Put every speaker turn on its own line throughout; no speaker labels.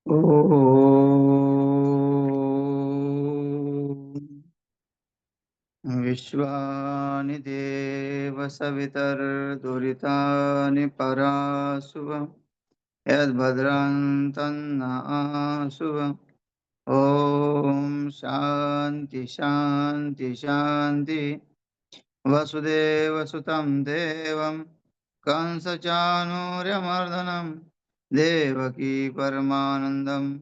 ॐ विश्वानि देव सवितर्दुरितानि परासुव यद्भद्रं तन्नः ॐ शान्ति शान्ति शान्ति वसुदेवसुतं देवं कंसचाणूर्यमर्दनं देवकी परमानन्दं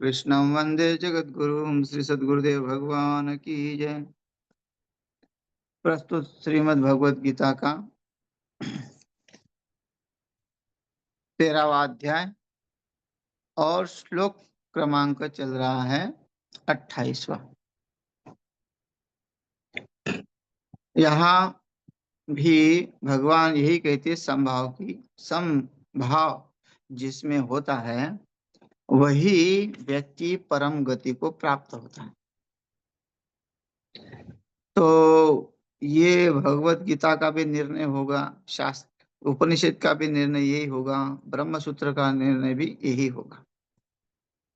कृष्णं वन्दे जगद्गुरुं श्री सद्गुरुदेव भगवान की जय। प्रस्तुत श्रीमद् भगवद गीता का 13वां अध्याय और श्लोक क्रमांक चल रहा है 28वां। यहाँ भी भगवान यही कहते संभाव की समभाव जिसमें होता है वही व्यक्ति परम गति को प्राप्त होता है। तो ये भगवत गीता का भी निर्णय होगा, शास्त्र उपनिषद का भी निर्णय यही होगा, ब्रह्म सूत्र का निर्णय भी यही होगा,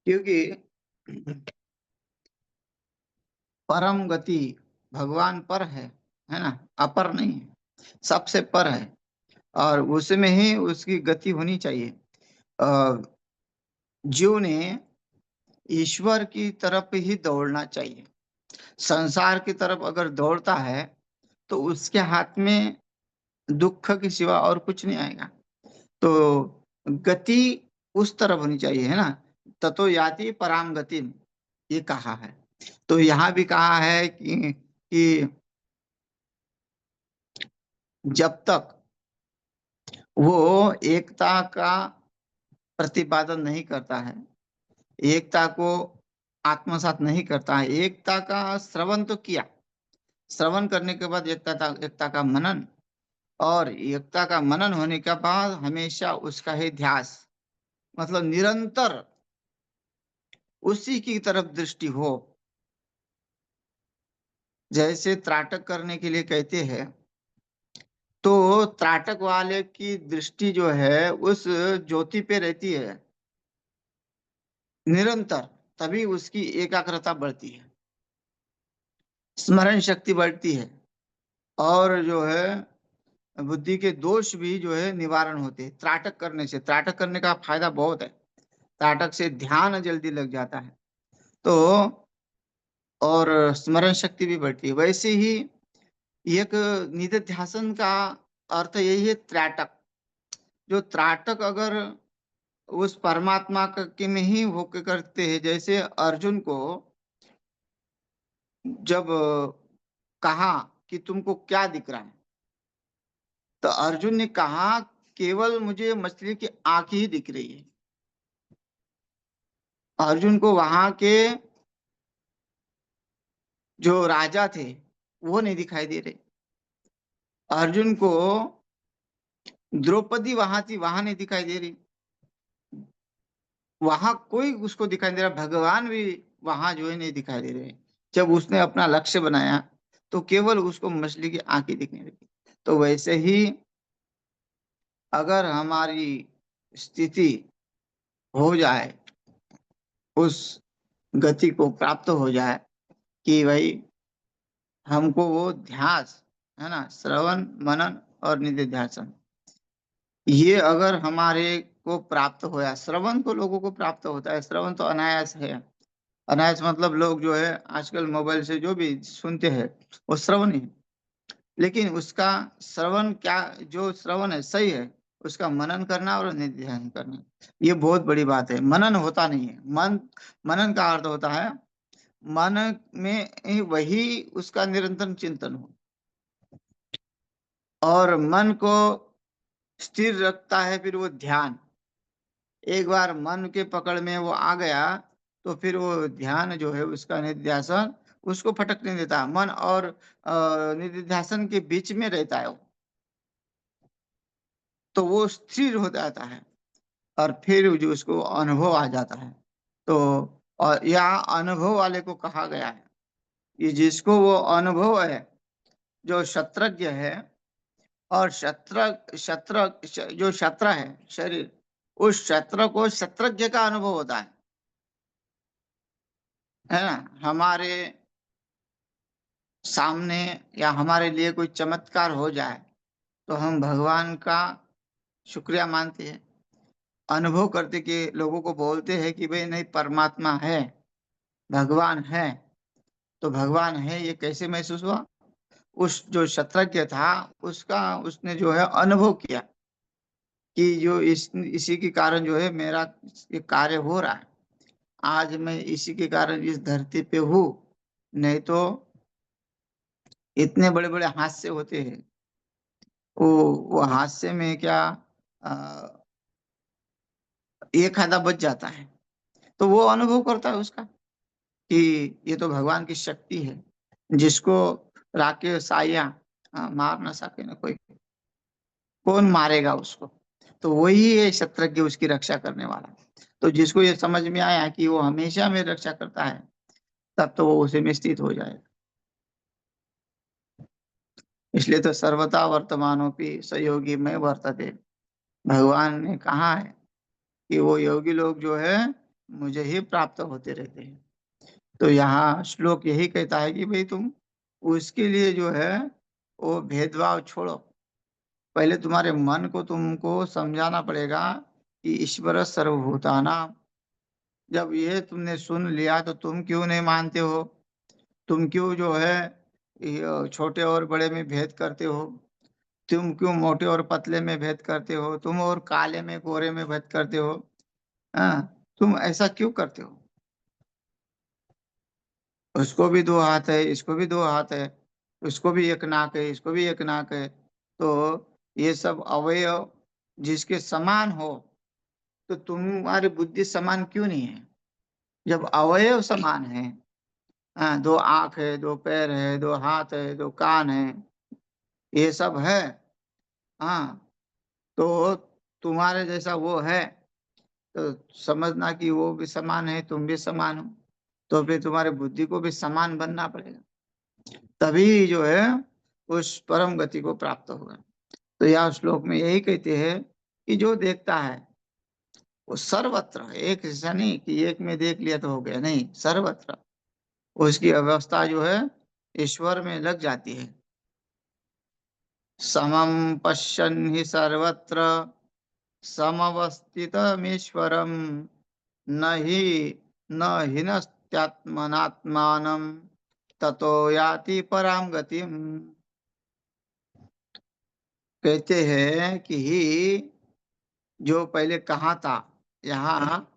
क्योंकि परम गति भगवान पर है ना, अपर नहीं है, सबसे पर है और उसमें ही उसकी गति होनी चाहिए। जीव ने ईश्वर की तरफ ही दौड़ना चाहिए। संसार की तरफ अगर दौड़ता है तो उसके हाथ में दुख के सिवा और कुछ नहीं आएगा। तो गति उस तरफ होनी चाहिए, है ना। ततो याति पराम गति, ये कहा है। तो यहाँ भी कहा है कि जब तक वो एकता का प्रतिपादन नहीं करता है, एकता को आत्मसात नहीं करता है, एकता का श्रवण तो किया, श्रवण करने के बाद एकता का मनन, और एकता का मनन होने के बाद हमेशा उसका ही ध्यास, मतलब निरंतर उसी की तरफ दृष्टि हो। जैसे त्राटक करने के लिए कहते हैं, तो त्राटक वाले की दृष्टि जो है उस ज्योति पे रहती है निरंतर, तभी उसकी एकाग्रता बढ़ती है, स्मरण शक्ति बढ़ती है, और जो है बुद्धि के दोष भी जो है निवारण होते हैं त्राटक करने से। त्राटक करने का फायदा बहुत है, त्राटक से ध्यान जल्दी लग जाता है, तो और स्मरण शक्ति भी बढ़ती है। वैसे ही एक निधिध्यासन का अर्थ यही है, त्राटक। जो त्राटक अगर उस परमात्मा के में ही होकर करते हैं, जैसे अर्जुन को जब कहा कि तुमको क्या दिख रहा है, तो अर्जुन ने कहा केवल मुझे मछली की आंख ही दिख रही है। अर्जुन को वहां के जो राजा थे वो नहीं दिखाई दे रहे। अर्जुन को द्रौपदी वहां थी, वहां नहीं दिखाई दे रही, वहां कोई उसको दिखाई नहीं दे रहा, भगवान भी वहां जो है नहीं दिखाई दे रहे। जब उसने अपना लक्ष्य बनाया तो केवल उसको मछली की आंखें दिखने लगी। तो वैसे ही अगर हमारी स्थिति हो जाए, उस गति को प्राप्त हो जाए कि भाई हमको वो ध्यास, है ना, श्रवण मनन और निधिध्यासन, ये अगर हमारे को प्राप्त होया, श्रवण तो लोगों को प्राप्त होता है, श्रवण तो अनायास है। अनायास मतलब लोग जो है आजकल मोबाइल से जो भी सुनते हैं वो श्रवण ही है। लेकिन उसका श्रवण क्या, जो श्रवण है सही है, उसका मनन करना और निधिध्यासन करना, ये बहुत बड़ी बात है। मनन होता नहीं है। मनन का अर्थ होता है मन में ही वही उसका निरंतर चिंतन हो, और मन को स्थिर रखता है फिर वो ध्यान। एक बार मन के पकड़ में वो आ गया तो फिर वो ध्यान जो है उसका निधिध्यासन उसको फटकने देता। मन और निधिध्यासन के बीच में रहता है वो, तो वो स्थिर हो जाता है और फिर जो उसको अनुभव आ जाता है। तो और यहाँ अनुभव वाले को कहा गया है कि जिसको वो अनुभव है, जो शत्रज्ञ है, और जो शत्र है शरीर, उस शत्र को शत्रज्ञ का अनुभव होता है। है ना, हमारे सामने या हमारे लिए कोई चमत्कार हो जाए तो हम भगवान का शुक्रिया मानते हैं, अनुभव करते कि लोगों को बोलते हैं कि भाई नहीं, परमात्मा है, भगवान है। तो भगवान है ये कैसे महसूस हुआ? उस जो शत्रज्ञ था, उसका उसने जो है अनुभव किया कि जो इसी के कारण जो है मेरा ये कार्य हो रहा है, आज मैं इसी के कारण इस धरती पे हूँ। नहीं तो इतने बड़े बड़े हादसे होते हैं, वो वो हादसे में क्या, अ, एक आधा बच जाता है। तो वो अनुभव करता है उसका कि ये तो भगवान की शक्ति है, जिसको राके साया मार ना सके ना कोई, कौन मारेगा उसको। तो वही है शत्रज्ञ, उसकी रक्षा करने वाला। तो जिसको ये समझ में आया कि वो हमेशा मेरी रक्षा करता है, तब तो वो उसे में स्थित हो जाएगा। इसलिए तो सर्वथा वर्तमानोपि सहयोगी में वर्तते, भगवान ने कहा है कि वो योगी लोग जो है मुझे ही प्राप्त होते रहते हैं। तो यहाँ श्लोक यही कहता है कि भाई तुम उसके लिए जो है वो भेदभाव छोड़ो। पहले तुम्हारे मन को तुमको समझाना पड़ेगा कि ईश्वर सर्वभूतानां। जब ये तुमने सुन लिया तो तुम क्यों नहीं मानते हो? तुम क्यों जो है ये छोटे और बड़े में भेद करते हो? तुम क्यों मोटे और पतले में भेद करते हो? तुम और काले में गोरे में भेद करते हो? हाँ, तुम ऐसा क्यों करते हो? उसको भी दो हाथ है, इसको भी दो हाथ है, उसको भी एक नाक है, इसको भी एक नाक है। तो ये सब अवयव जिसके समान हो, तो तुम्हारी बुद्धि समान क्यों नहीं है? जब अवयव समान है, हाँ, दो आंख है, दो पैर है, दो हाथ है, दो कान है, ये सब है, हाँ, तो तुम्हारे जैसा वो है, तो समझना कि वो भी समान है, तुम भी समान हो। तो फिर तुम्हारे बुद्धि को भी समान बनना पड़ेगा, तभी जो है उस परम गति को प्राप्त होगा। तो यह श्लोक में यही कहते हैं कि जो देखता है वो सर्वत्र, एक ऐसा नहीं कि एक में देख लिया तो हो गया, नहीं, सर्वत्र उसकी अवस्था जो है ईश्वर में लग जाती है। समम पश्यन् हि सर्वत्र समवस्थितमीश्वरम् न हि न हिनस्त्यात्मनात्मानं ततो याति परां गतिम। कहते हैं कि जो पहले कहा था, यहाँ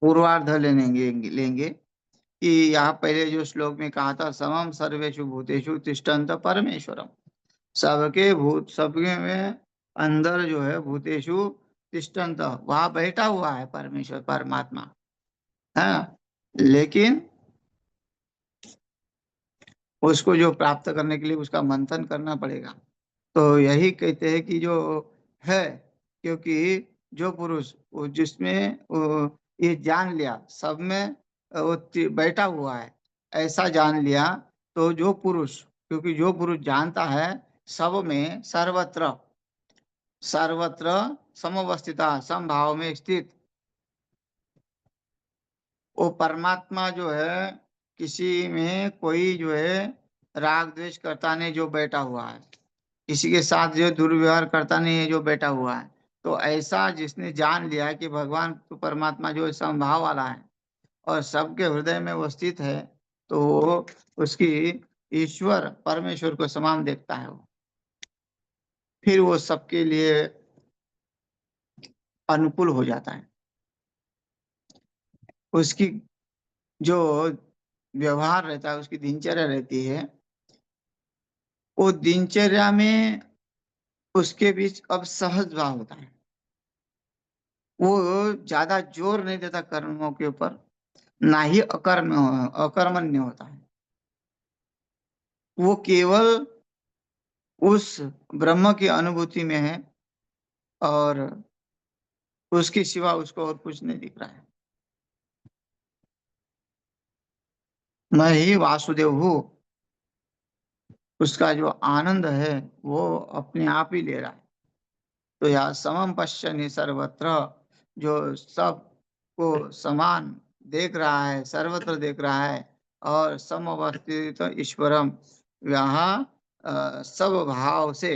पूर्वार्ध लेंगे लेंगे कि यहाँ पहले जो श्लोक में कहा था, समम सर्वेषु भूतेषु तिष्ठन्त परमेश्वरम, सबके भूत, सबके में अंदर जो है भूतेषु तिष्ठन्त, वहां बैठा हुआ है परमेश्वर परमात्मा, है। लेकिन उसको जो प्राप्त करने के लिए उसका मंथन करना पड़ेगा। तो यही कहते हैं कि जो है, क्योंकि जो पुरुष वो जिसमें वो ये जान लिया, सब में वो बैठा हुआ है, ऐसा जान लिया। तो जो पुरुष, क्योंकि जो पुरुष जानता है सब में, सर्वत्र, सर्वत्र समवस्थिता, समभाव में स्थित, वो परमात्मा जो है किसी में कोई जो है राग द्वेष करता नहीं, जो बैठा हुआ है, किसी के साथ जो दुर्व्यवहार करता नहीं है, जो बैठा हुआ है। तो ऐसा जिसने जान लिया कि भगवान तो परमात्मा जो है समभाव वाला है और सबके हृदय में वो स्थित है, तो वो उसकी ईश्वर परमेश्वर को समान देखता है वो। फिर वो सबके लिए अनुकूल हो जाता है। उसकी जो व्यवहार रहता है, उसकी दिनचर्या रहती है, वो दिनचर्या में उसके बीच अब सहज भाव होता है। वो ज्यादा जोर नहीं देता कर्मों के ऊपर, ना ही अकर्मण्य होता है। वो केवल उस ब्रह्म की अनुभूति में है, और उसके सिवा उसको और कुछ नहीं दिख रहा है। मैं ही वासुदेव हूँ, उसका जो आनंद है वो अपने आप ही ले रहा है। तो यह समम पश्यन्हि सर्वत्र, जो सब को समान देख रहा है, सर्वत्र देख रहा है। और समवस्थित ईश्वरम, यहाँ सब भाव से,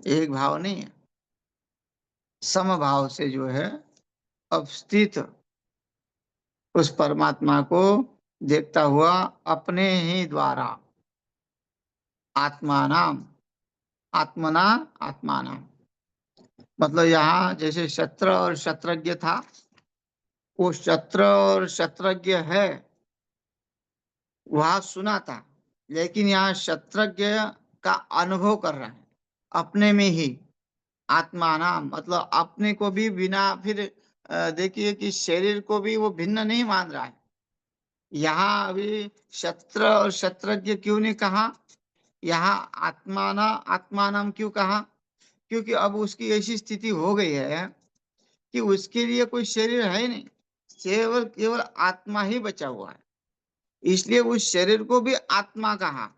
एक भाव नहीं है, समभाव से जो है अवस्थित उस परमात्मा को देखता हुआ अपने ही द्वारा, आत्मानाम, आत्मना, आत्मानाम, मतलब यहाँ जैसे शस्त्र और शस्त्रज्ञ था, वो शस्त्र और शस्त्रज्ञ है वह सुना था, लेकिन यहाँ शस्त्रज्ञ का अनुभव कर रहा है अपने में ही, आत्मानाम मतलब अपने को भी बिना फिर देखिए कि शरीर को भी वो भिन्न नहीं मान रहा है। यहाँ अभी शस्त्र और शस्त्रज्ञ क्यों नहीं कहा, यहाँ आत्माना आत्मानम क्यों कहा, क्योंकि अब उसकी ऐसी स्थिति हो गई है कि उसके लिए कोई शरीर है ही नहीं, केवल केवल आत्मा ही बचा हुआ है, इसलिए उस शरीर को भी आत्मा कहा।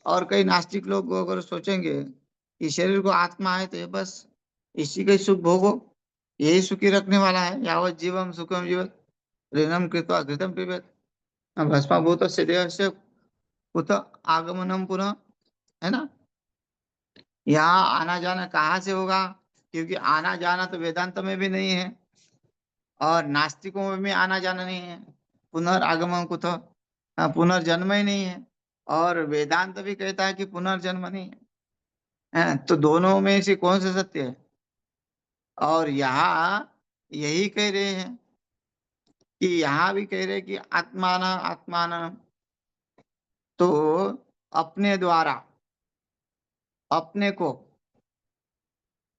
और कई नास्तिक लोग अगर सोचेंगे कि शरीर को आत्मा है तो ये बस इसी का ही सुख भोगो, यही सुखी रखने वाला है, यावत जीवम सुखम जीवत ऋणम कृत्वा घृतम पिबेत भस्माभूत से देह से कुत आगमनम पुनः, है ना। यहाँ आना जाना कहाँ से होगा, क्योंकि आना जाना तो वेदांत में भी नहीं है और नास्तिकों में भी आना जाना नहीं है, पुनर्आगमन कुत, पुनर्जन्म ही नहीं है, और वेदांत भी कहता है कि पुनर्जन्म नहीं है, तो दोनों में से कौन सा सत्य है। और यहाँ यही कह रहे हैं कि यहाँ भी कह रहे हैं कि आत्मान आत्मान, तो अपने द्वारा, अपने को,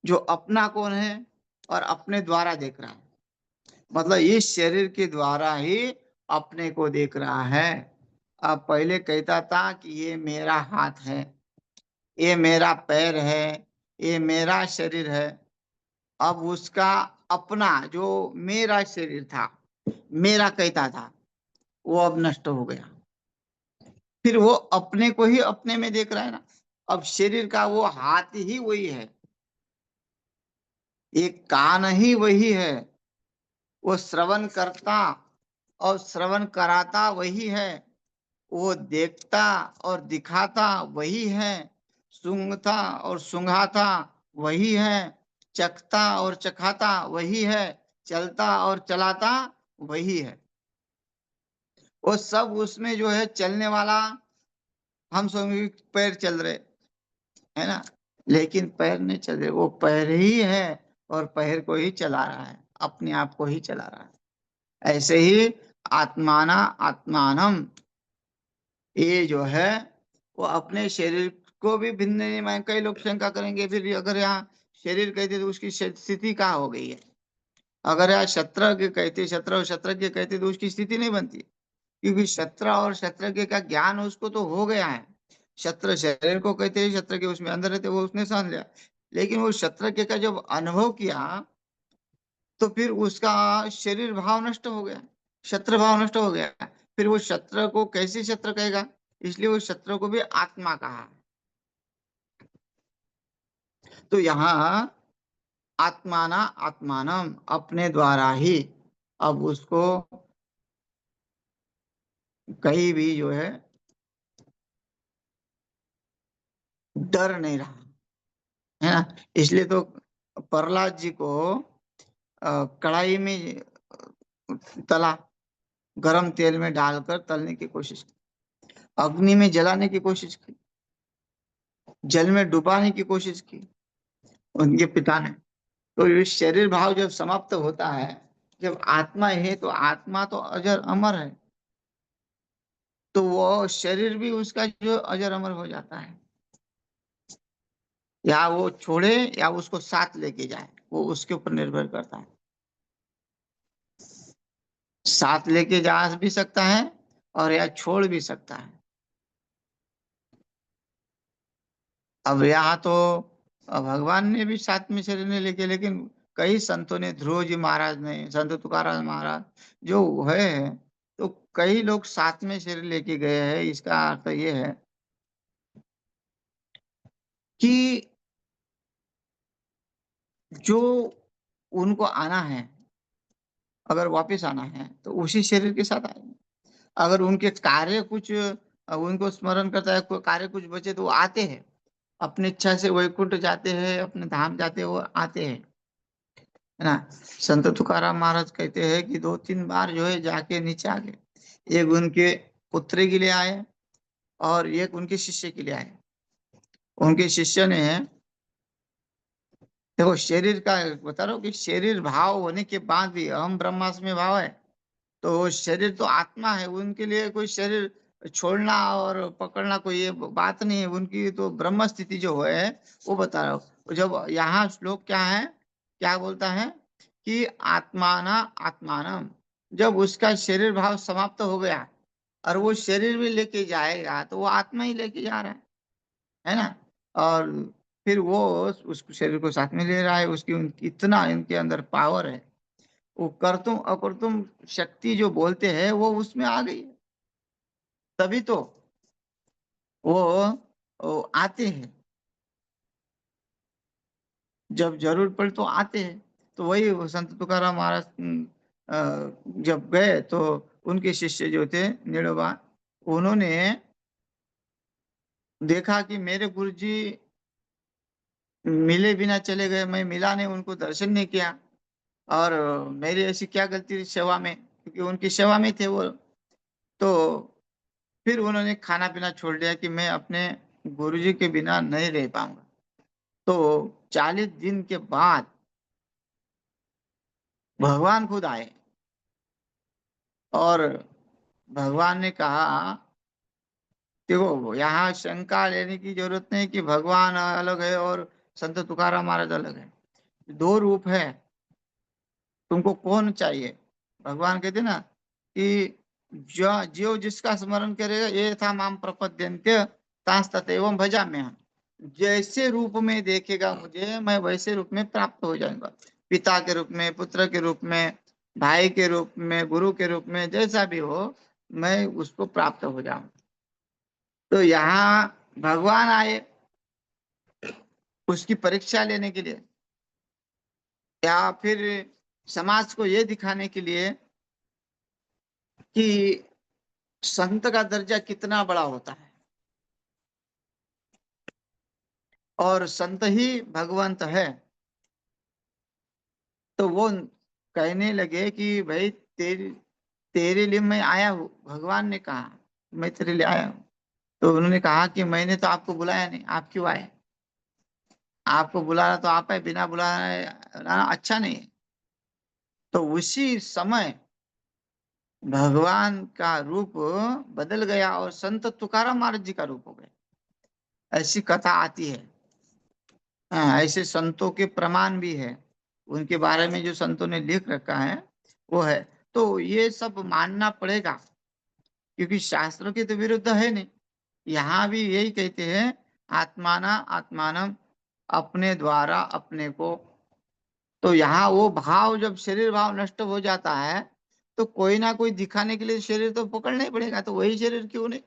जो अपना कौन है और अपने द्वारा देख रहा है, मतलब इस शरीर के द्वारा ही अपने को देख रहा है। अब पहले कहता था कि ये मेरा हाथ है, ये मेरा पैर है, ये मेरा शरीर है। अब उसका अपना जो मेरा शरीर था, मेरा कहता था, वो अब नष्ट हो गया, फिर वो अपने को ही अपने में देख रहा है ना। अब शरीर का वो हाथ ही वही है, एक कान ही वही है, वो श्रवण करता और श्रवण कराता वही है, वो देखता और दिखाता वही है, सूंघता और सूंघाता वही है, चखता और चखाता वही है, चलता और चलाता वही है। वो सब उसमें जो है चलने वाला, हम सब भी पैर चल रहे, है ना, लेकिन पैर नहीं चल रहे, वो पैर ही है और पैर को ही चला रहा है, अपने आप को ही चला रहा है। ऐसे ही आत्माना आत्मानम, ये जो है वो अपने शरीर को भी भिन्न नहीं मान। कई लोग शंका करेंगे फिर अगर यहाँ शरीर कहते तो उसकी स्थिति कहाँ हो गई है, अगर यहाँ शत्रज्ञ कहते, शत्र और शत्रज्ञ कहते तो उसकी स्थिति नहीं बनती, क्योंकि शत्र और शत्रज्ञ का ज्ञान उसको तो हो गया है। शत्र शरीर को कहते हैं, शत्रज्ञ उसमें अंदर रहते, वो उसने समझ लिया, लेकिन वो शत्रज्ञ का जब अनुभव किया तो फिर उसका शरीर भाव नष्ट हो गया, शत्रु भाव नष्ट हो गया, फिर वो शत्रु को कैसे शत्रु कहेगा, इसलिए वो शत्रु को भी आत्मा कहा। तो यहाँ आत्माना आत्मानम, अपने द्वारा ही अब उसको कहीं भी जो है डर नहीं रहा, है ना। इसलिए तो प्रहलाद जी को कढ़ाई में तला, गरम तेल में डालकर तलने की कोशिश की, अग्नि में जलाने की कोशिश की, जल में डुबाने की कोशिश की उनके पिता ने। तो ये शरीर भाव जब समाप्त होता है, जब आत्मा है तो आत्मा तो अजर अमर है, तो वो शरीर भी उसका जो अजर अमर हो जाता है, या वो छोड़े या उसको साथ लेके जाए, वो उसके ऊपर निर्भर करता है। साथ लेके जा भी सकता है और या छोड़ भी सकता है। अब यहाँ तो भगवान ने भी साथ में शरीर ने लेके, लेकिन कई संतों ने, ध्रुव जी महाराज ने, संत तुकाराम महाराज जो है, तो कई लोग साथ में शरीर लेके गए हैं। इसका अर्थ ये है कि जो उनको आना है अगर वापस आना है तो उसी शरीर के साथ आएंगे। अगर उनके कार्य कुछ उनको स्मरण करता है, कोई कार्य कुछ बचे तो वो आते हैं, अपनी इच्छा से वैकुंठ जाते हैं, अपने धाम जाते हैं, वो आते हैं, है ना। संत तुकाराम महाराज कहते हैं कि 2-3 बार जो है जाके नीचे आ गए। एक उनके पुत्र के लिए आए और एक उनके शिष्य के लिए आए। उनके शिष्य ने, देखो शरीर का बता रहा हूँ कि शरीर भाव होने के बाद भी अहम ब्रह्मास्मि भाव है, तो शरीर तो आत्मा है, उनके लिए कोई शरीर छोड़ना और पकड़ना कोई ये बात नहीं है। उनकी तो ब्रह्म स्थिति जो है वो बता रहा हूँ। तो जब यहाँ श्लोक क्या है, क्या बोलता है कि आत्माना आत्मानम, जब उसका शरीर भाव समाप्त हो गया और वो शरीर भी लेके जाएगा तो वो आत्मा ही लेके जा रहा है ना। और फिर वो उस शरीर को साथ में ले रहा है, उसकी इतना इनके अंदर पावर है, वो करतुम अकर्तुम शक्ति जो बोलते हैं वो उसमें आ गई है। तभी तो वो आते हैं, जब जरूर पड़े तो आते हैं। तो वही वो संत तुकाराम महाराज जब गए तो उनके शिष्य जो थे नीड़ोबा, उन्होंने देखा कि मेरे गुरुजी मिले बिना चले गए, मैं मिला नहीं, उनको दर्शन नहीं किया, और मेरी ऐसी क्या गलती थी सेवा में, क्योंकि उनकी सेवा में थे वो। तो फिर उन्होंने खाना पीना छोड़ दिया कि मैं अपने गुरुजी के बिना नहीं रह पाऊंगा। तो 40 दिन के बाद भगवान खुद आए और भगवान ने कहा, देखो यहाँ शंका लेने की जरूरत नहीं कि भगवान अलग है और संत तुकाराम महाराज अलग है, दो रूप है, तुमको कौन चाहिए। भगवान कहते ना कि जो जो जिसका स्मरण करेगा, ये था माम प्रपद्यन्ते तांस तथैवं भजाम्यहम्, जैसे रूप में देखेगा मुझे मैं वैसे रूप में प्राप्त हो जाऊंगा, पिता के रूप में, पुत्र के रूप में, भाई के रूप में, गुरु के रूप में, जैसा भी हो मैं उसको प्राप्त हो जाऊं। तो यहाँ भगवान आए उसकी परीक्षा लेने के लिए, या फिर समाज को ये दिखाने के लिए कि संत का दर्जा कितना बड़ा होता है, और संत ही भगवंत है। तो वो कहने लगे कि भाई तेरे तेरे लिए मैं आया हूँ, भगवान ने कहा मैं तेरे लिए आया हूँ। तो उन्होंने कहा कि मैंने तो आपको बुलाया नहीं, आप क्यों आए, आपको बुलाना तो आप है, बिना बुलाए आना अच्छा नहीं है। तो उसी समय भगवान का रूप बदल गया और संत तुकाराम महाराज जी का रूप हो गया। ऐसी कथा आती है। हाँ, ऐसे संतों के प्रमाण भी है, उनके बारे में जो संतों ने लिख रखा है वो है। तो ये सब मानना पड़ेगा, क्योंकि शास्त्रों के तो विरुद्ध है नहीं। यहाँ भी यही कहते हैं, आत्माना आत्मानम, अपने द्वारा अपने को। तो यहाँ वो भाव, जब शरीर भाव नष्ट हो जाता है तो कोई ना कोई दिखाने के लिए शरीर तो पकड़ना ही पड़ेगा, तो वही शरीर क्यों नहीं,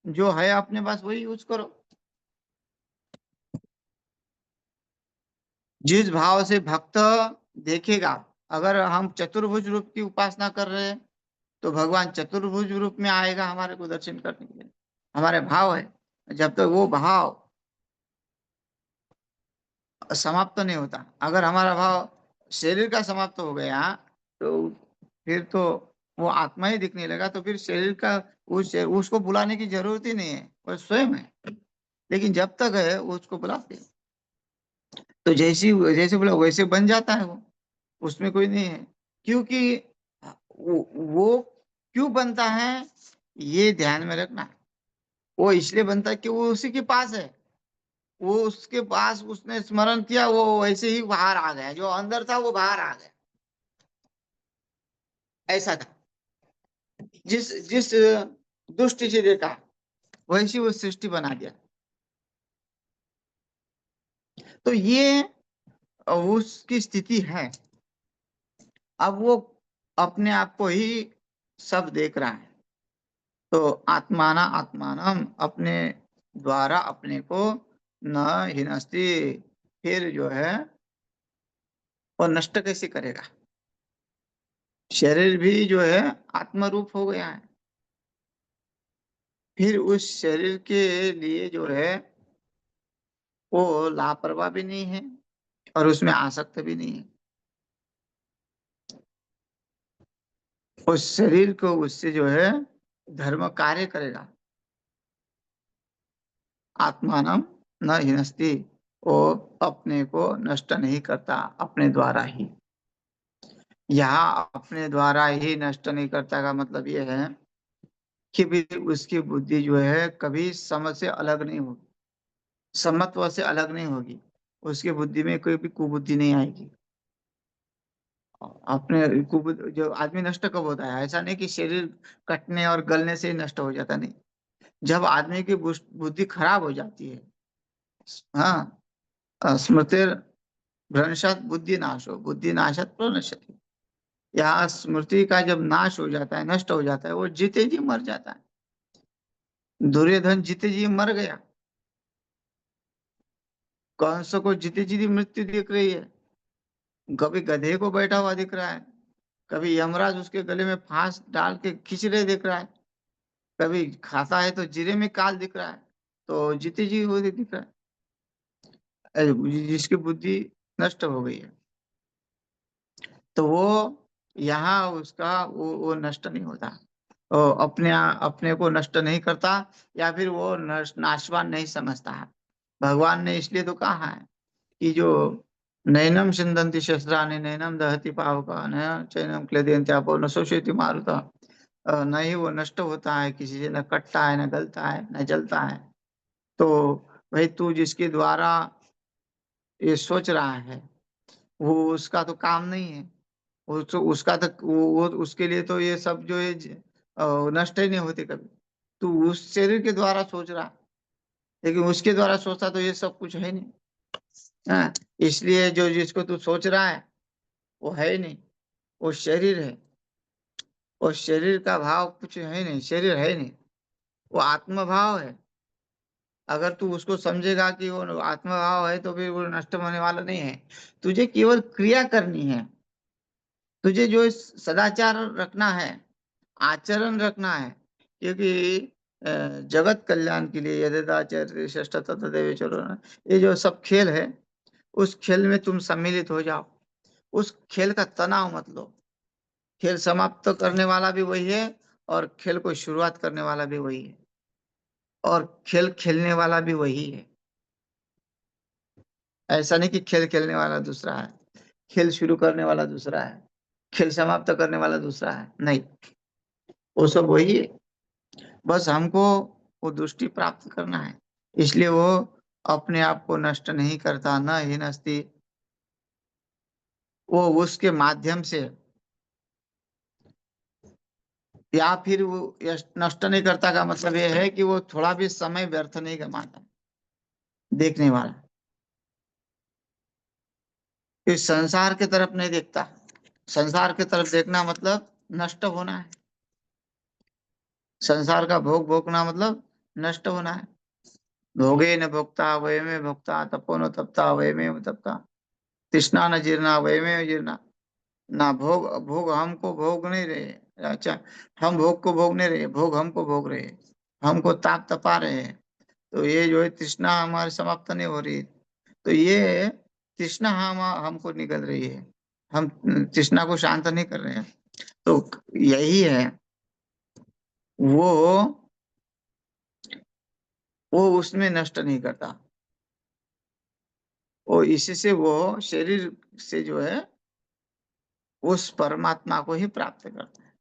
जो है अपने पास वही यूज करो। जिस भाव से भक्त देखेगा, अगर हम चतुर्भुज रूप की उपासना कर रहे हैं तो भगवान चतुर्भुज रूप में आएगा हमारे को दर्शन करने के लिए, हमारे भाव है। जब तक वो भाव समाप्त नहीं होता, अगर हमारा भाव शरीर का समाप्त हो गया तो फिर तो वो आत्मा ही दिखने लगा, तो फिर शरीर का उसको बुलाने की जरूरत ही नहीं है, वो स्वयं है। लेकिन जब तक है वो उसको बुलाते हैं, तो जैसी जैसे बोला वैसे बन जाता है वो, उसमें कोई नहीं है। क्योंकि वो क्यों बनता है ये ध्यान में रखना। वो इसलिए बनता है कि वो उसी के पास है, वो उसके पास उसने स्मरण किया, वो वैसे ही बाहर आ गया, जो अंदर था वो बाहर आ गया, ऐसा था। जिस जिस दृष्टि से देखा वैसी वो सृष्टि बना दिया। तो ये उसकी स्थिति है। अब वो अपने आप को ही सब देख रहा है। तो आत्माना आत्मानम, अपने द्वारा अपने को न हिनस्ति, फिर जो है वो नष्ट कैसे करेगा। शरीर भी जो है आत्म रूप हो गया है। फिर उस शरीर के लिए जो है वो लापरवाह भी नहीं है और उसमें आसक्त भी नहीं है। उस शरीर को उससे जो है धर्म कार्य करेगा। आत्मानम न हिनस्ति, वो अपने को नष्ट नहीं करता अपने द्वारा ही। यहाँ अपने द्वारा ही नष्ट नहीं करता का मतलब ये है कि भी उसकी बुद्धि जो है कभी समझ से अलग नहीं होगी, समत्व से अलग नहीं होगी। उसकी बुद्धि में कोई भी कुबुद्धि नहीं आएगी। अपने जो आदमी नष्ट कब होता है, ऐसा नहीं कि शरीर कटने और गलने से ही नष्ट हो जाता, नहीं। जब आदमी की बुद्धि खराब हो जाती है। हाँ। स्मृतिर भ्रंशात बुद्धि नाशो, बुद्धि नाशात प्रणश्यति। यहाँ स्मृति का जब नाश हो जाता है, नष्ट हो जाता है, वो जीते जी मर जाता है। दुर्योधन जीते जी मर गया। कंस को जीते जी मृत्यु दिख रही है। कभी गधे को बैठा हुआ दिख रहा है, कभी यमराज उसके गले में फांस डाल के खींच रहे दिख रहा है, कभी खाता है तो जीरे में काल दिख रहा है। तो जीते जी वो दिख रहा है, जिसकी बुद्धि नष्ट हो गई है। तो वो यहाँ उसका वो नष्ट नहीं होता। वो अपने को नष्ट नहीं करता, या फिर वो नाशवान नहीं समझता है। भगवान ने इसलिए तो कहा है कि जो नैनम छिन्दन्ति शस्त्राणि नैनम दहति पावका न चैनम क्लेदयन्ति आपो न शोषयति मारुतः। न ही वो नष्ट होता है किसी से, न कटता है, न गलता है, न जलता है। तो भाई तू जिसके द्वारा ये सोच रहा है, वो उसका तो काम नहीं है। वो तो उसका तो वो उसके लिए तो ये सब जो है नष्ट ही नहीं होते कभी। तू उस शरीर के द्वारा सोच रहा है, लेकिन उसके द्वारा सोचता तो ये सब कुछ है नहीं। हाँ। इसलिए जो जिसको तू सोच रहा है वो है ही नहीं, वो शरीर है। और शरीर का भाव कुछ है नहीं, शरीर है ही नहीं, वो आत्म भाव है। अगर तू उसको समझेगा कि वो आत्म भाव है तो फिर वो नष्ट होने वाला नहीं है। तुझे केवल क्रिया करनी है। तुझे जो सदाचार रखना है, आचरण रखना है। क्योंकि जगत कल्याण के लिए यदेदाचर्य श्रेष्ठ तदेव चलो, ये जो सब खेल है, उस खेल में तुम सम्मिलित हो जाओ। उस खेल का तनाव मत लो। खेल समाप्त करने वाला भी वही है, और खेल को शुरुआत करने वाला भी वही है, और खेल खेलने वाला भी वही है। ऐसा नहीं कि खेल खेलने वाला दूसरा है, खेल शुरू करने वाला दूसरा है, खेल समाप्त करने वाला दूसरा है, नहीं। वो सब वही है। बस हमको वो दृष्टि प्राप्त करना है। इसलिए वो अपने आप को नष्ट नहीं करता, न ही नस्ती। वो उसके माध्यम से, या फिर वो नष्ट नहीं करता का मतलब ये है कि वो थोड़ा भी समय व्यर्थ नहीं गमाता देखने वाला। इस संसार की तरफ नहीं देखता। संसार की तरफ देखना मतलब नष्ट होना है। संसार का भोग भोगना मतलब नष्ट होना है। भोगे न भोक्ता वयमेव भोक्ता, तपो न तपता वयमेव तपता, तृष्णा न जीर्णा वयमेव जीर्णा। ना भोग भोग हमको भोग नहीं रहे। अच्छा, हम भोग को भोग नहीं रहे, भोग हमको भोग रहे, हमको ताप तपा रहे हैं। तो ये जो है तृष्णा हमारी समाप्त नहीं हो रही। तो ये तृष्णा हमको निकल रही है। हम तृष्णा को शांत नहीं कर रहे हैं। तो यही है, वो वो उसमें नष्ट नहीं करता। वो इसी से वो शरीर से जो है उस परमात्मा को ही प्राप्त करता है।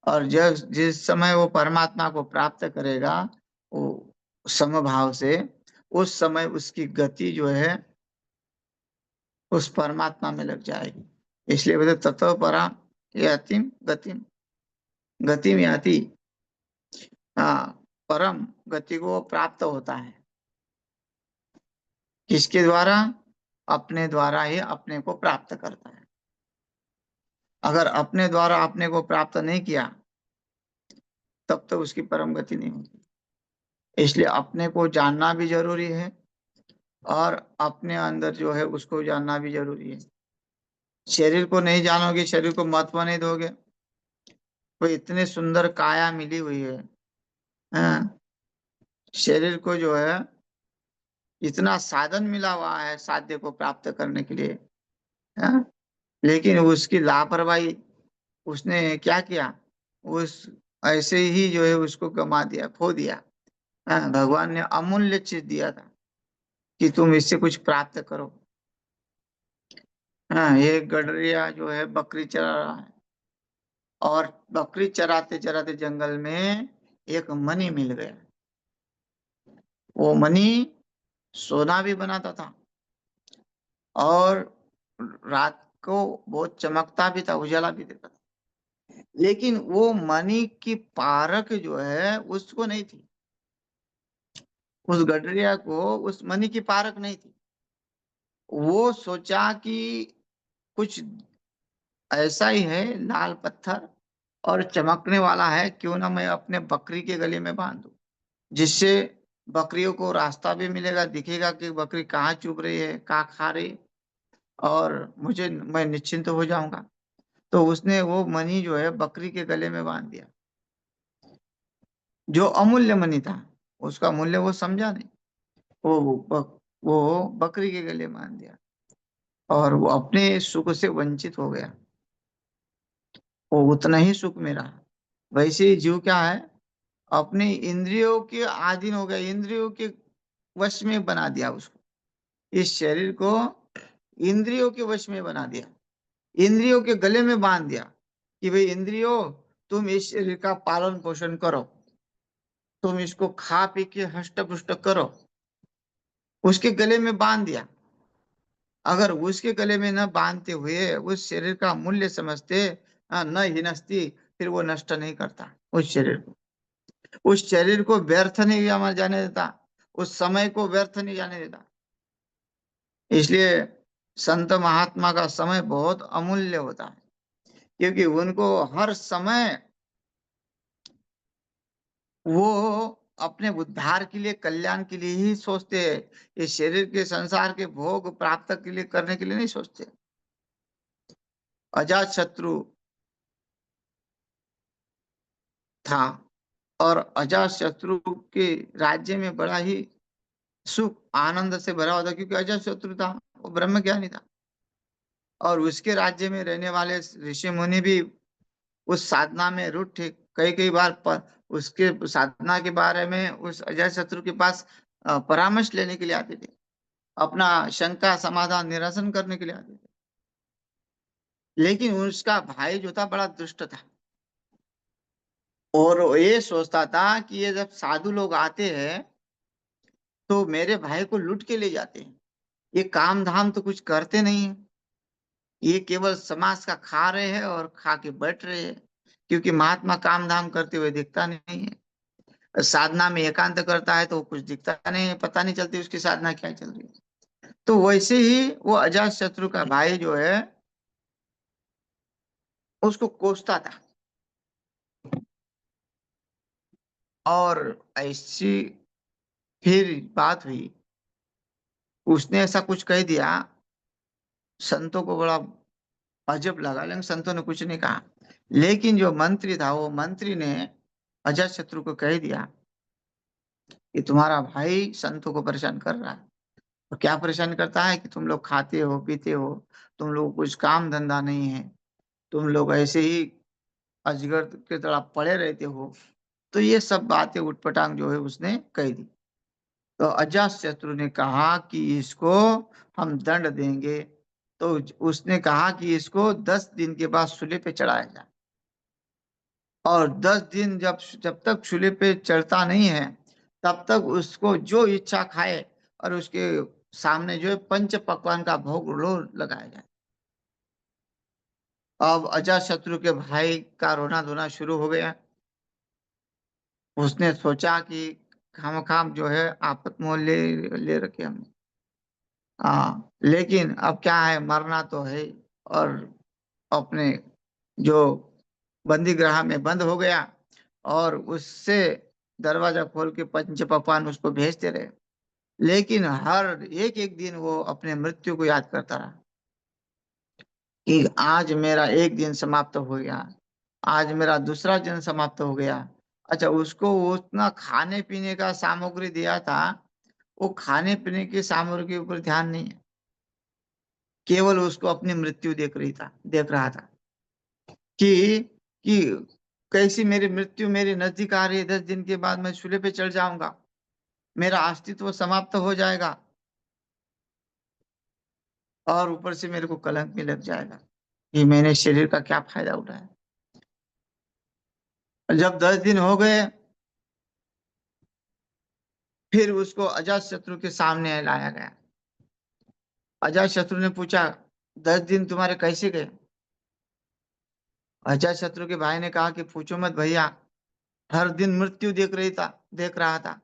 और जब जिस समय वो परमात्मा को प्राप्त करेगा, वो समभाव से, उस समय उसकी गति जो है उस परमात्मा में लग जाएगी। इसलिए बोले ततो परा यातिम गतिम, गतिम याति। हाँ, परम गति को प्राप्त होता है। किसके द्वारा? अपने द्वारा ही अपने को प्राप्त करता है। अगर अपने द्वारा अपने को प्राप्त नहीं किया, तब तो उसकी परम गति नहीं होगी। इसलिए अपने को जानना भी जरूरी है, और अपने अंदर जो है उसको जानना भी जरूरी है। शरीर को नहीं जानोगे, शरीर को महत्व नहीं दोगे, तो इतने सुंदर काया मिली हुई है। हाँ, शरीर को जो है इतना साधन मिला हुआ है साध्य को प्राप्त करने के लिए। हाँ, लेकिन उसकी लापरवाही, उसने क्या किया, उस ऐसे ही जो है उसको गमा दिया, खो दिया। हाँ, भगवान ने अमूल्य चीज दिया था कि तुम इससे कुछ प्राप्त करो। हाँ, ये गडरिया जो है बकरी चरा रहा है, और बकरी चराते चराते जंगल में एक मणि मिल गया। वो मणि सोना भी बनाता था, और रात को बहुत चमकता भी था, उजाला भी देता था। लेकिन वो मणि की पारख जो है उसको नहीं थी, उस गडरिया को उस मणि की पारख नहीं थी। वो सोचा कि कुछ ऐसा ही है, लाल पत्थर और चमकने वाला है, क्यों ना मैं अपने बकरी के गले में बांध दूं, जिससे बकरियों को रास्ता भी मिलेगा, दिखेगा कि बकरी कहाँ चुग रही है, कहाँ खा रही है, और मुझे मैं निश्चिंत हो जाऊंगा। तो उसने वो मणि जो है बकरी के गले में बांध दिया, जो अमूल्य मणि था। उसका मूल्य वो समझा नहीं, वो बकरी के गले में बांध दिया, और वो अपने सुख से वंचित हो गया। वो उतना ही सुख में रहा। वैसे ही जीव क्या है, अपने इंद्रियों के अधीन हो गया, इंद्रियों के वश में बना दिया उसको, इस शरीर को इंद्रियों के वश में बना दिया, इंद्रियों के गले में बांध दिया कि भाई इंद्रियों, तुम इस शरीर का पालन पोषण करो, तुम इसको खा पी के हष्ट पुष्ट करो, उसके गले में बांध दिया। अगर उसके गले में न बांधते हुए उस शरीर का मूल्य समझते, न हिनस्ती, फिर वो नष्ट नहीं करता उस शरीर को, उस शरीर को व्यर्थ नहीं हमारे जाने देता, उस समय को व्यर्थ नहीं जाने देता। इसलिए संत महात्मा का समय बहुत अमूल्य होता है, क्योंकि उनको हर समय वो अपने उद्धार के लिए, कल्याण के लिए ही सोचते हैं। ये शरीर के संसार के भोग प्राप्त के लिए, करने के लिए नहीं सोचते। अजात शत्रु था, और अजात शत्रु के राज्य में बड़ा ही सुख आनंद से भरा हुआ था, क्योंकि अजात शत्रु था, वो ब्रह्म ज्ञानी था। और उसके राज्य में रहने वाले ऋषि मुनि भी उस साधना में रुट थे। कई कई बार उसके साधना के बारे में उस अजात शत्रु के पास परामर्श लेने के लिए आते थे, अपना शंका समाधान निरसन करने के लिए आते थे। लेकिन उसका भाई जो था बड़ा दुष्ट था, और वो ये सोचता था कि ये जब साधु लोग आते हैं तो मेरे भाई को लूट के ले जाते हैं, ये काम धाम तो कुछ करते नहीं है, ये केवल समाज का खा रहे हैं और खा के बैठ रहे हैं। क्योंकि महात्मा काम धाम करते हुए दिखता नहीं है, साधना में एकांत करता है तो वो कुछ दिखता नहीं है, पता नहीं चलती उसकी साधना क्या चल रही है। तो वैसे ही वो अजात शत्रु का भाई जो है उसको कोसता था, और ऐसी फिर बात हुई, उसने ऐसा कुछ कह दिया, संतों को बड़ा अजब लगा, लेकिन संतों ने कुछ नहीं कहा। लेकिन जो मंत्री था, वो मंत्री ने अजात शत्रु को कह दिया कि तुम्हारा भाई संतों को परेशान कर रहा है। और क्या परेशान करता है कि तुम लोग खाते हो पीते हो, तुम लोग कुछ काम धंधा नहीं है, तुम लोग ऐसे ही अजगर की तरह पड़े रहते हो। तो ये सब बातें उटपटांग जो है उसने कह दी। तो अजात शत्रु ने कहा कि इसको हम दंड देंगे। तो उसने कहा कि इसको 10 दिन के बाद सूली पे चढ़ाया जाए, और 10 दिन जब जब तक सूली पे चढ़ता नहीं है तब तक उसको जो इच्छा खाए, और उसके सामने जो है पंच पकवान का भोग लो लगाया जाए। अब अजात शत्रु के भाई का रोना धोना शुरू हो गया। उसने सोचा कि खाम जो है आपत मोल ले ले रखे हमने। हाँ, लेकिन अब क्या है, मरना तो है। और अपने जो बंदी गृह में बंद हो गया, और उससे दरवाजा खोल के पंच पकवान उसको भेजते रहे। लेकिन हर एक एक दिन वो अपने मृत्यु को याद करता रहा। कि आज मेरा एक दिन समाप्त हो गया, आज मेरा दूसरा दिन समाप्त हो गया। अच्छा, उसको उतना खाने पीने का सामग्री दिया था, वो खाने पीने की सामग्री के ऊपर ध्यान नहीं है, केवल उसको अपनी मृत्यु देख रहा था कि कैसी मेरी मृत्यु मेरे नजदीक आ रही है, 10 दिन के बाद मैं शूले पे चढ़ जाऊंगा, मेरा अस्तित्व समाप्त हो जाएगा, और ऊपर से मेरे को कलंक भी लग जाएगा कि मैंने शरीर का क्या फायदा उठाया। और जब 10 दिन हो गए, फिर उसको अजात शत्रु के सामने लाया गया। अजात शत्रु ने पूछा, 10 दिन तुम्हारे कैसे गए? अजात शत्रु के भाई ने कहा कि पूछो मत भैया, हर दिन मृत्यु देख रहा था।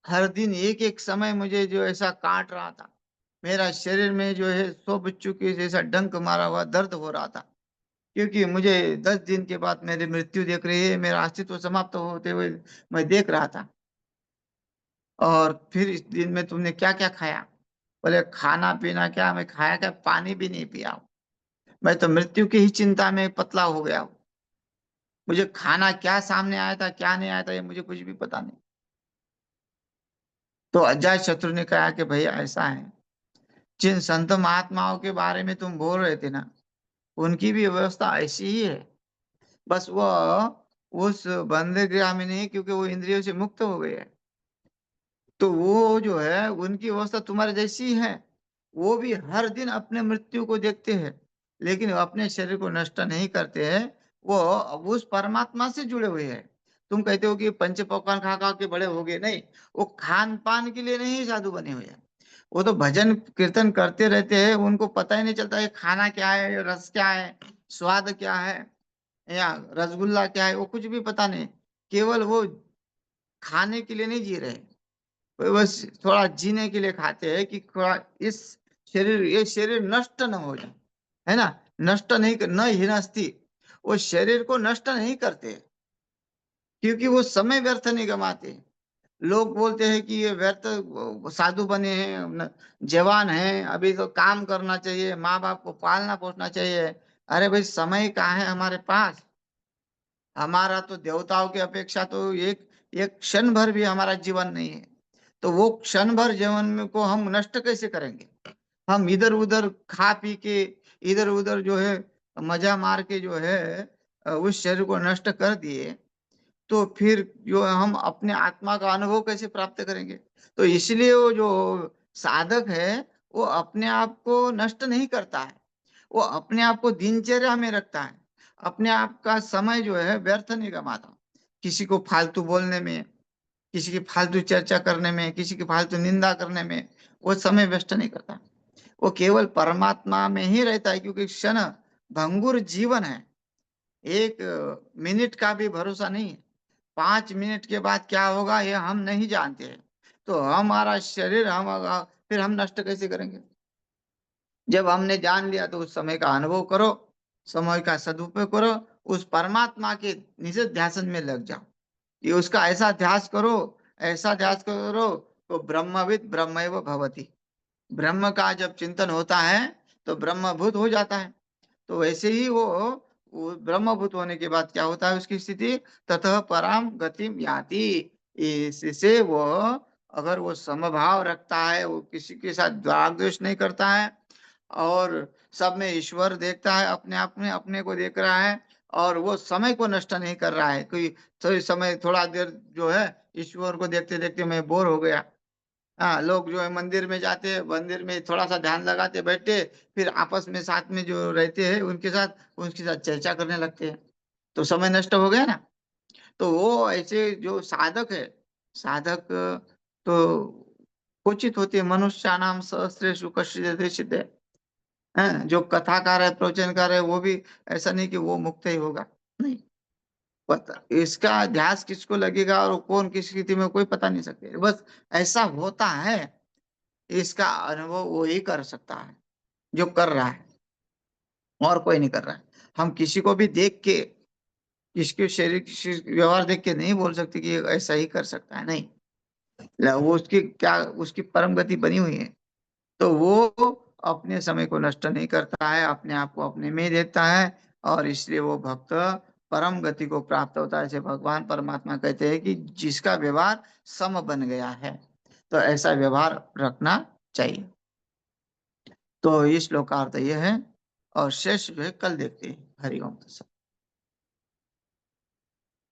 हर दिन एक एक समय मुझे जो ऐसा काट रहा था, मेरा शरीर में जो है 100 बिच्छू के जैसा डंक मारा हुआ दर्द हो रहा था, क्योंकि मुझे 10 दिन के बाद मेरी मृत्यु देख रही है, मेरा अस्तित्व समाप्त होते हुए मैं देख रहा था। और फिर इस दिन में तुमने क्या क्या खाया? बोले, खाना पीना क्या, मैं खाया क्या, पानी भी नहीं पिया हूं। मैं तो मृत्यु की ही चिंता में पतला हो गया हूँ। मुझे खाना क्या सामने आया था, क्या नहीं आया था, ये मुझे कुछ भी पता नहीं। तो अजात शत्रु ने कहा कि भैया ऐसा है, जिन संत महात्माओं के बारे में तुम बोल रहे थे ना, उनकी भी व्यवस्था ऐसी ही है। बस वो उस बंदे गृह में नहीं, क्योंकि वो इंद्रियों से मुक्त हो गए हैं। तो वो जो है उनकी अवस्था तुम्हारे जैसी ही है। वो भी हर दिन अपने मृत्यु को देखते हैं, लेकिन वो अपने शरीर को नष्ट नहीं करते हैं। वो उस परमात्मा से जुड़े हुए हैं। तुम कहते हो कि पंच पकवान खा खा के बड़े हो गए, नहीं, वो खान पान के लिए नहीं साधु बने हुए हैं। वो तो भजन कीर्तन करते रहते हैं, उनको पता ही नहीं चलता है खाना क्या है, रस क्या है, स्वाद क्या है, या रसगुल्ला क्या है, वो कुछ भी पता नहीं। केवल वो खाने के लिए नहीं जी रहे, वो बस थोड़ा जीने के लिए खाते हैं कि थोड़ा इस ये शरीर नष्ट न हो जाए, है ना। नष्ट नहीं न हिनस्ती, वो शरीर को नष्ट नहीं करते, क्योंकि वो समय व्यर्थ नहीं गवाते। लोग बोलते हैं कि ये व्यर्थ साधु बने हैं, जवान हैं, अभी तो काम करना चाहिए, माँ बाप को पालना पोसना चाहिए। अरे भाई, समय कहाँ है हमारे पास? हमारा तो देवताओं की अपेक्षा तो एक एक क्षण भर भी हमारा जीवन नहीं है। तो वो क्षण भर जीवन में को हम नष्ट कैसे करेंगे? हम इधर उधर खा पी के, इधर उधर जो है मजा मार के जो है उस शरीर को नष्ट कर दिए, तो फिर जो हम अपने आत्मा का अनुभव कैसे प्राप्त करेंगे? तो इसलिए वो जो साधक है, वो अपने आप को नष्ट नहीं करता है, वो अपने आप को दिनचर्या में रखता है, अपने आप का समय जो है व्यर्थ नहीं गवाता, किसी को फालतू बोलने में, किसी की फालतू चर्चा करने में, किसी की फालतू निंदा करने में वो समय व्यस्त नहीं करता। वो केवल परमात्मा में ही रहता है, क्योंकि क्षण भंगुर जीवन है। एक मिनट का भी भरोसा नहीं है। 5 मिनट के बाद क्या होगा ये हम नहीं जानते हैं। तो हमारा शरीर फिर हम नष्ट कैसे करेंगे? जब हमने जान लिया तो उस समय का अनुभव करो, समय का सदुपयोग करो, उस परमात्मा के निज ध्यान में लग जाओ। ये उसका ऐसा ध्यास करो, ऐसा ध्यास करो, तो ब्रह्मविद ब्रह्मैव भवति। ब्रह्म का जब चिंतन होता है तो ब्रह्मभूत हो जाता है। तो वैसे ही वो ब्रह्मभूत होने के बाद क्या होता है उसकी स्थिति? ततः पराम गतिम याति। इससे वो, अगर वो समभाव रखता है, वो किसी के साथ राग द्वेष नहीं करता है, और सब में ईश्वर देखता है, अपने आप में अपने को देख रहा है, और वो समय को नष्ट नहीं कर रहा है। कोई थोड़ी समय थोड़ा देर जो है ईश्वर को देखते देखते मैं बोर हो गया। हाँ, लोग जो है मंदिर में जाते हैं, मंदिर में थोड़ा सा ध्यान लगाते बैठे, फिर आपस में साथ में जो रहते हैं उनके साथ चर्चा करने लगते हैं, तो समय नष्ट हो गया ना। तो वो ऐसे जो साधक है, साधक तो क्वचित होते हैं, मनुष्यानाम सहस्रेषु कश्चिदेव दृश्यते। हैं जो कथाकार है, प्रवचनकार है, वो भी ऐसा नहीं कि वो मुक्त ही होगा, नहीं। पता इसका ध्यास किसको लगेगा और कौन किस स्थिति में, कोई पता नहीं सकते, बस ऐसा होता है। इसका अनुभव वो ही कर सकता है जो कर रहा है, और कोई नहीं कर रहा है। हम किसी को भी देख के, किसके शरीर किसी व्यवहार देख के नहीं बोल सकते कि ये ऐसा ही कर सकता है, नहीं। वो उसकी क्या, उसकी परम गति बनी हुई है। तो वो अपने समय को नष्ट नहीं करता है, अपने आप को अपने में देता है, और इसलिए वो भक्त परम गति को प्राप्त होता है। जैसे भगवान परमात्मा कहते हैं कि जिसका व्यवहार सम बन गया है, तो ऐसा व्यवहार रखना चाहिए। तो इस श्लोक का अर्थ ये है, और शेष जो है कल देखते हैं। हरि ओम तत्सत।